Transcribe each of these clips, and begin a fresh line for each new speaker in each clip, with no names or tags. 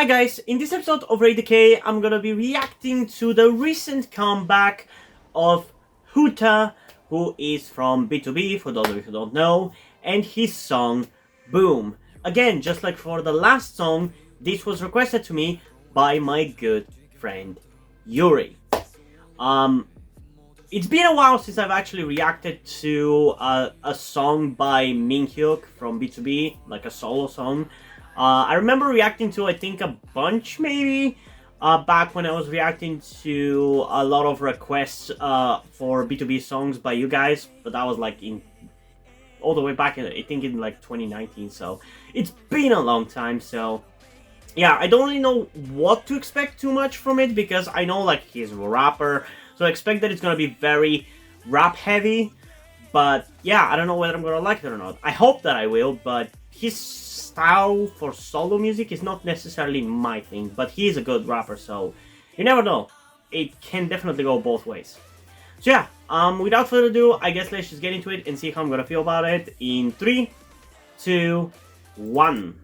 Hi guys, in this episode of RaidDK, I'm gonna be reacting to the recent comeback of HUTA, who is from B2B, for those of you who don't know, and his song Boom. Again, just like for the last song, this was requested to me by my good friend Yuri. It's been a while since I've actually reacted to a song by MINHYUK from B2B, like a solo song. I remember reacting to, I think, a bunch maybe, back when I was reacting to a lot of requests for B2B songs by you guys, but that was like all the way back in, I think, in like 2019, so it's been a long time. So yeah, I don't really know what to expect too much from it, because I know like he's a rapper, so I expect that it's gonna be very rap heavy. But yeah, I don't know whether I'm gonna like it or not. I hope that I will, but his style for solo music is not necessarily my thing, but he is a good rapper, so you never know. It can definitely go both ways. So yeah, without further ado, I guess let's just get into it and see how I'm gonna feel about it in 3, 2, 1.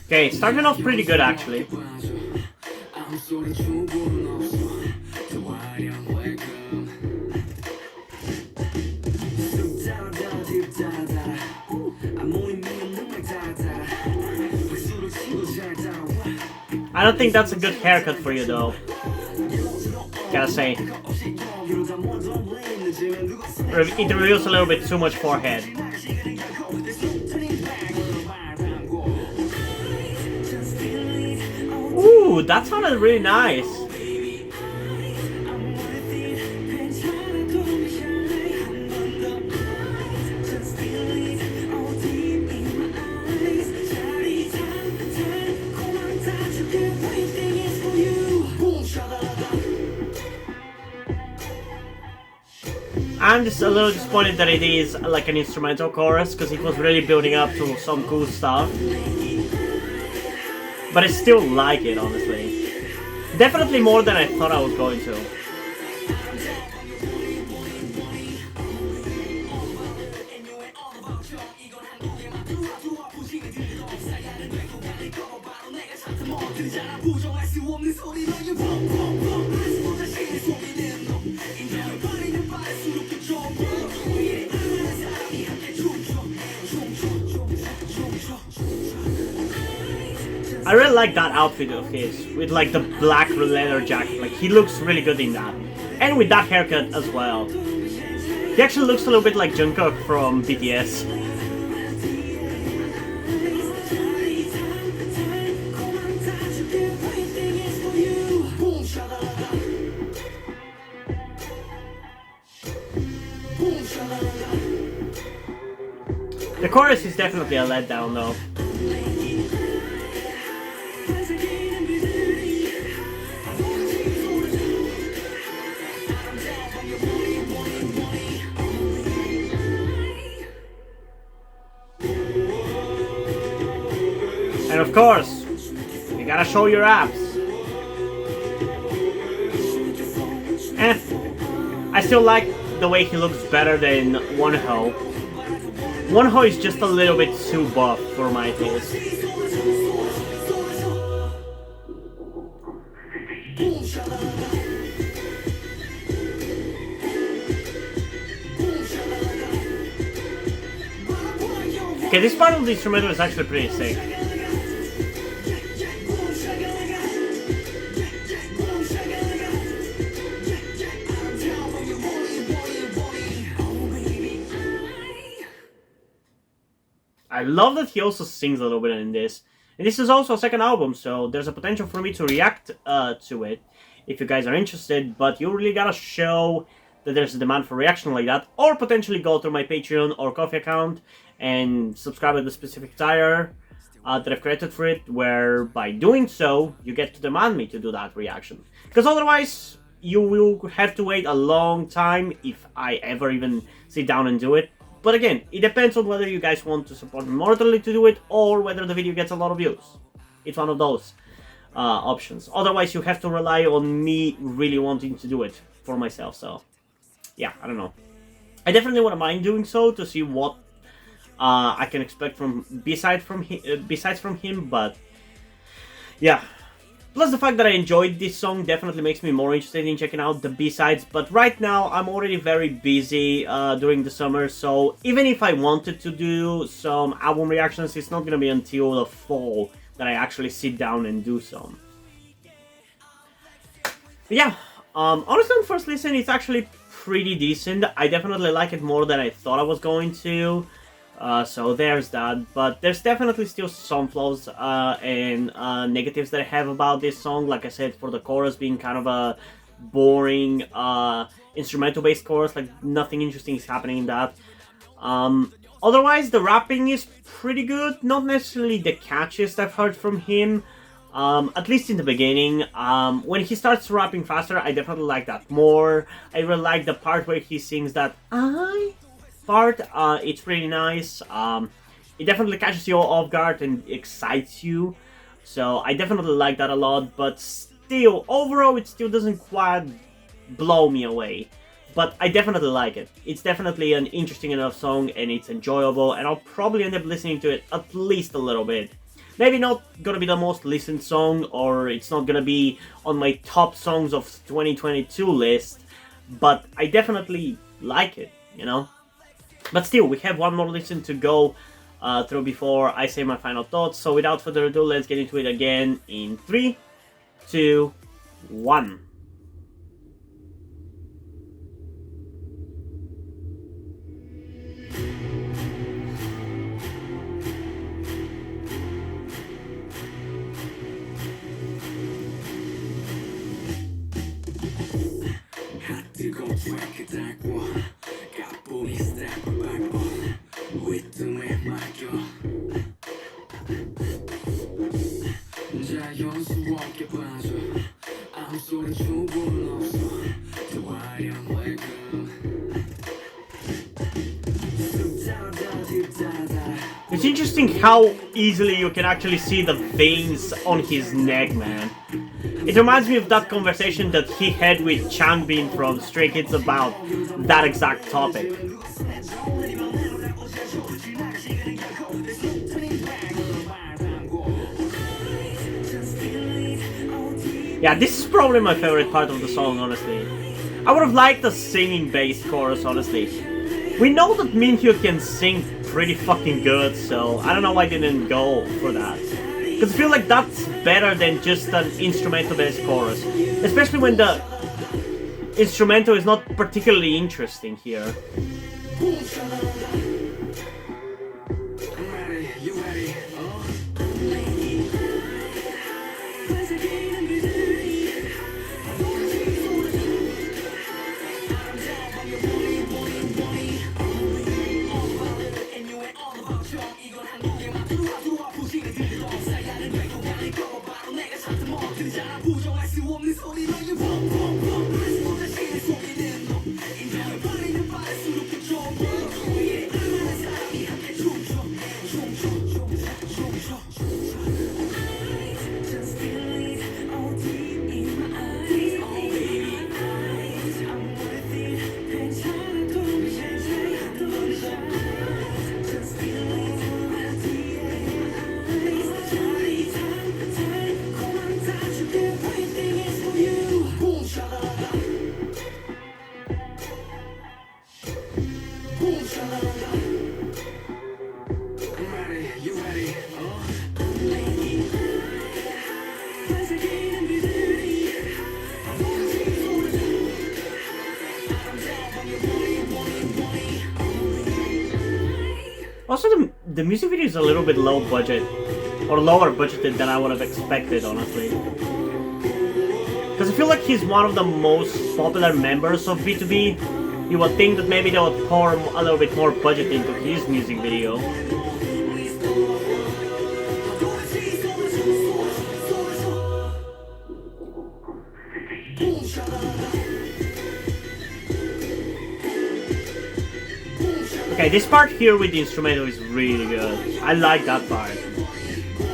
Okay, starting off pretty good actually. I don't think that's a good haircut for you though, gotta say. It reveals a little bit too much forehead. Ooh, that sounded really nice. I'm just a little disappointed that it is like an instrumental chorus, because it was really building up to some cool stuff. But I still like it, honestly. Definitely more than I thought I was going to. I really like that outfit of his, with like the black leather jacket. Like, he looks really good in that. And with that haircut as well. He actually looks a little bit like Jungkook from BTS. The chorus is definitely a letdown though. And of course, you gotta show your abs. I still like the way he looks better than Wonho. Wonho is just a little bit too buff for my taste. Okay, this part of the instrumental is actually pretty sick. I love that he also sings a little bit in this. And this is also a second album, so there's a potential for me to react to it if you guys are interested, but you really gotta show that there's a demand for reaction like that, or potentially go through my Patreon or Ko-fi account and subscribe to the specific tier that I've created for it, where by doing so, you get to demand me to do that reaction. Because otherwise, you will have to wait a long time if I ever even sit down and do it. But again, it depends on whether you guys want to support me monetarily to do it or whether the video gets a lot of views. It's one of those options. Otherwise, you have to rely on me really wanting to do it for myself. So, yeah, I don't know. I definitely wouldn't mind doing so to see what I can expect from besides from him. But yeah. Plus the fact that I enjoyed this song definitely makes me more interested in checking out the B-sides, but right now I'm already very busy during the summer, so even if I wanted to do some album reactions, it's not gonna be until the fall that I actually sit down and do some. But yeah, honestly on first listen it's actually pretty decent. I definitely like it more than I thought I was going to. So there's that, but there's definitely still some flaws and negatives that I have about this song. Like I said, for the chorus being kind of a boring instrumental-based chorus, like nothing interesting is happening in that. Otherwise, the rapping is pretty good. Not necessarily the catchiest I've heard from him, at least in the beginning. When he starts rapping faster, I definitely like that more. I really like the part where he sings that part. It's pretty nice. It definitely catches you off guard and excites you, so I definitely like that a lot. But still, overall it still doesn't quite blow me away, but I definitely like it. It's definitely an interesting enough song and it's enjoyable, and I'll probably end up listening to it at least a little bit. Maybe not gonna be the most listened song, or it's not gonna be on my top songs of 2022 list, but I definitely like it, you know? But still, we have one more listen to go through before I say my final thoughts. So without further ado, let's get into it again in 3, 2, 1. It's interesting how easily you can actually see the veins on his neck, man. It reminds me of that conversation that he had with Changbin from Stray Kids about that exact topic. Yeah, this is probably my favorite part of the song, honestly. I would have liked a singing-based chorus, honestly. We know that MINHYUK can sing pretty fucking good, so I don't know why I didn't go for that. Because I feel like that's better than just an instrumental-based chorus. Especially when the instrumental is not particularly interesting here. Also, the music video is a little bit low budget, or lower budgeted than I would have expected, honestly. Because I feel like he's one of the most popular members of B2B. You would think that maybe they would pour a little bit more budget into his music video. Okay, this part here with the instrumental is really good. I like that part.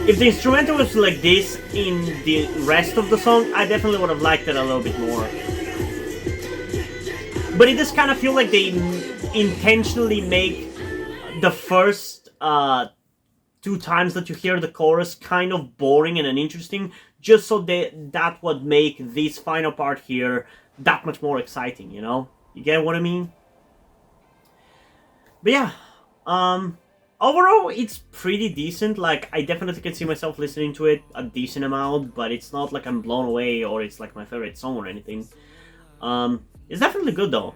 If the instrumental was like this in the rest of the song, I definitely would have liked it a little bit more. But it does kind of feel like they intentionally make the first 2 times that you hear the chorus kind of boring and uninteresting, just so that would make this final part here that much more exciting, you know? You get what I mean? But yeah, overall, it's pretty decent. Like, I definitely can see myself listening to it a decent amount, but it's not like I'm blown away or it's like my favorite song or anything. It's definitely good though.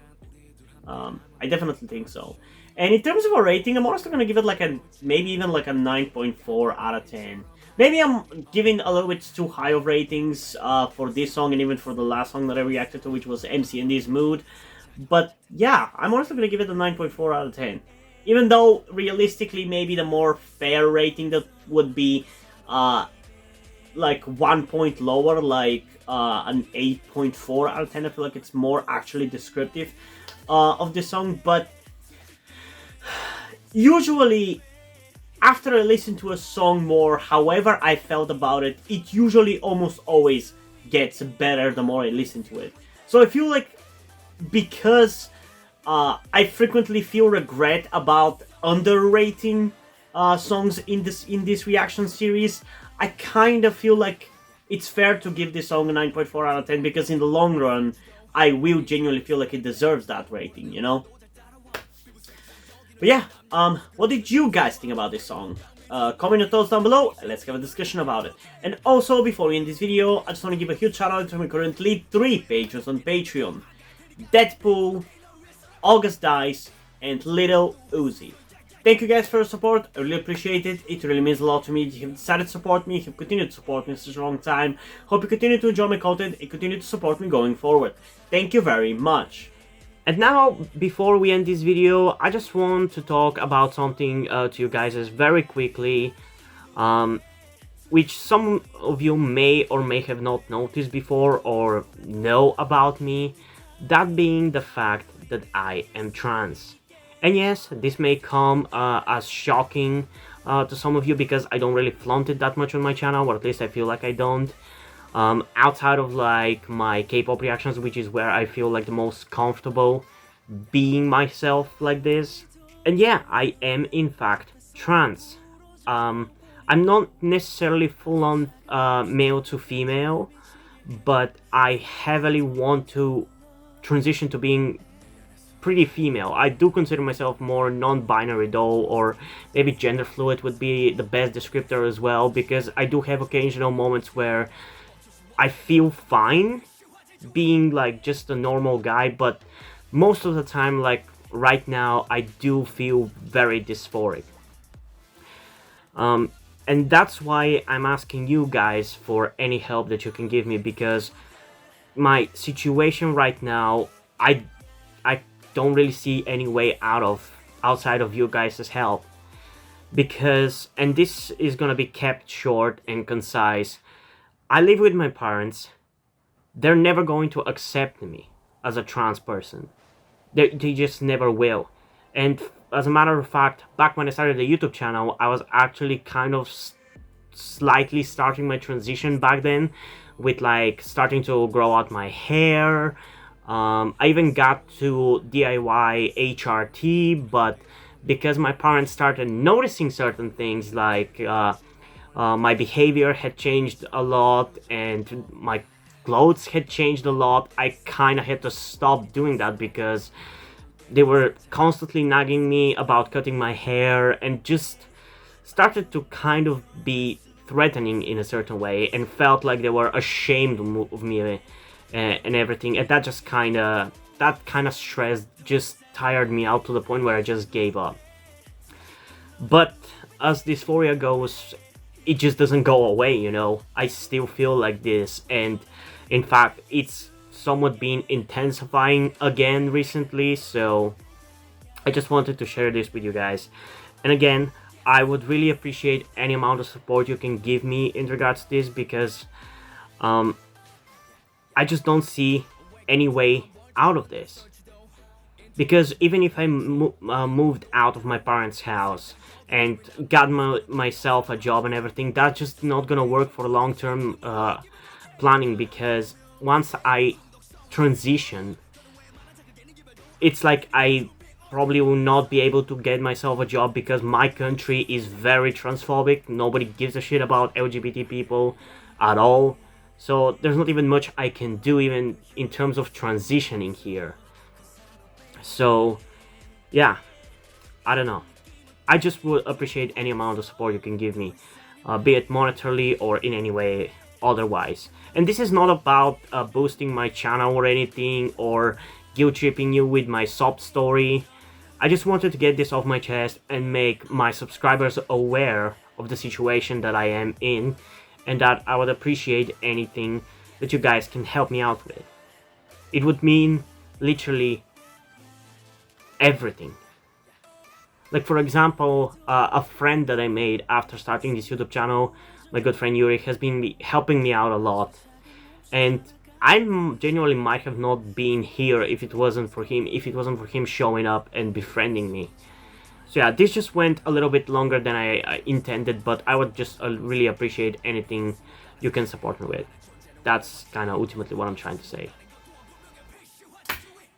I definitely think so. And in terms of a rating, I'm honestly gonna give it like maybe even like a 9.4 out of 10. Maybe I'm giving a little bit too high of ratings for this song and even for the last song that I reacted to, which was MC in This Mood. But yeah, I'm honestly gonna give it a 9.4 out of 10. Even though realistically, maybe the more fair rating that would be like 1 point lower, like an 8.4 out of 10. I feel like it's more actually descriptive of the song, but usually after I listen to a song more, however I felt about it, it usually almost always gets better the more I listen to it. So I feel like because I frequently feel regret about underrating songs in this reaction series, I kind of feel like it's fair to give this song a 9.4 out of 10 because in the long run, I will genuinely feel like it deserves that rating, you know? But yeah, what did you guys think about this song? Comment your thoughts down below, and let's have a discussion about it. And also, before we end this video, I just want to give a huge shout out to my currently 3 patrons on Patreon. Deadpool, August Dice, and Little Uzi. Thank you guys for your support, I really appreciate it, it really means a lot to me. If you've decided to support me, if you've continued to support me for such a long time, hope you continue to enjoy my content and continue to support me going forward. Thank you very much. And now, before we end this video, I just want to talk about something to you guys very quickly, which some of you may or may have not noticed before or know about me, that being the fact that I am trans. And yes, this may come as shocking to some of you because I don't really flaunt it that much on my channel, or at least I feel like I don't. Outside of like my K-pop reactions, which is where I feel like the most comfortable being myself like this. And yeah, I am in fact trans. I'm not necessarily full-on male to female, but I heavily want to transition to being pretty female. I do consider myself more non-binary though, or maybe gender fluid would be the best descriptor as well, because I do have occasional moments where I feel fine being like just a normal guy, but most of the time, like right now, I do feel very dysphoric. And that's why I'm asking you guys for any help that you can give me, because my situation right now, I don't really see any way outside of you guys' help. Because, and this is gonna be kept short and concise, I live with my parents. They're never going to accept me as a trans person. They just never will. And as a matter of fact, back when I started the YouTube channel, I was actually kind of slightly starting my transition back then, with like starting to grow out my hair. I even got to DIY HRT, but because my parents started noticing certain things, like my behavior had changed a lot and my clothes had changed a lot, I kind of had to stop doing that because they were constantly nagging me about cutting my hair and just started to kind of be threatening in a certain way, and felt like they were ashamed of me and everything. And that just kind of stress just tired me out to the point where I just gave up. But as dysphoria goes, it just doesn't go away, you know. I still feel like this, and in fact it's somewhat been intensifying again recently, so I just wanted to share this with you guys. And again, I would really appreciate any amount of support you can give me in regards to this, because I just don't see any way out of this. Because even if I moved out of my parents' house and got myself a job and everything, that's just not gonna work for long-term planning, because once I transition, it's like I probably will not be able to get myself a job, because my country is very transphobic. Nobody gives a shit about LGBT people at all. So there's not even much I can do even in terms of transitioning here. So yeah, I don't know. I just would appreciate any amount of support you can give me, be it monetarily or in any way otherwise. And this is not about boosting my channel or anything, or guilt-tripping you with my sob story. I just wanted to get this off my chest and make my subscribers aware of the situation that I am in, and that I would appreciate anything that you guys can help me out with. It would mean literally everything. Like, for example, a friend that I made after starting this YouTube channel, my good friend Yuri, has been helping me out a lot. And I genuinely might have not been here if it wasn't for him showing up and befriending me. So yeah, this just went a little bit longer than I intended, but I would just really appreciate anything you can support me with. That's kind of ultimately what I'm trying to say.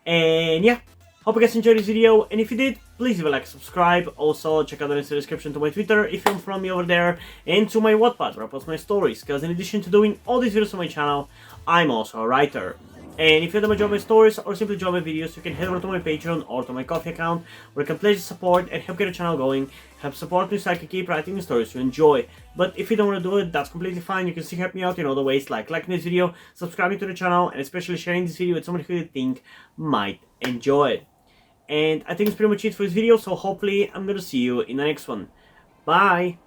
And yeah, hope you guys enjoyed this video, and if you did, please leave a like, subscribe. Also, check out the links in the description to my Twitter if you're from me over there, and to my Wattpad where I post my stories, because in addition to doing all these videos on my channel, I'm also a writer. And if you don't enjoy my stories or simply enjoy my videos, you can head over to my Patreon or to my Ko-fi account, where you can pledge support and help get the channel going, help support me so I can keep writing the stories you enjoy. But if you don't want to do it, that's completely fine. You can still help me out in other ways, like liking this video, subscribing to the channel, and especially sharing this video with someone who you think might enjoy it. And I think it's pretty much it for this video, so hopefully I'm gonna see you in the next one. Bye!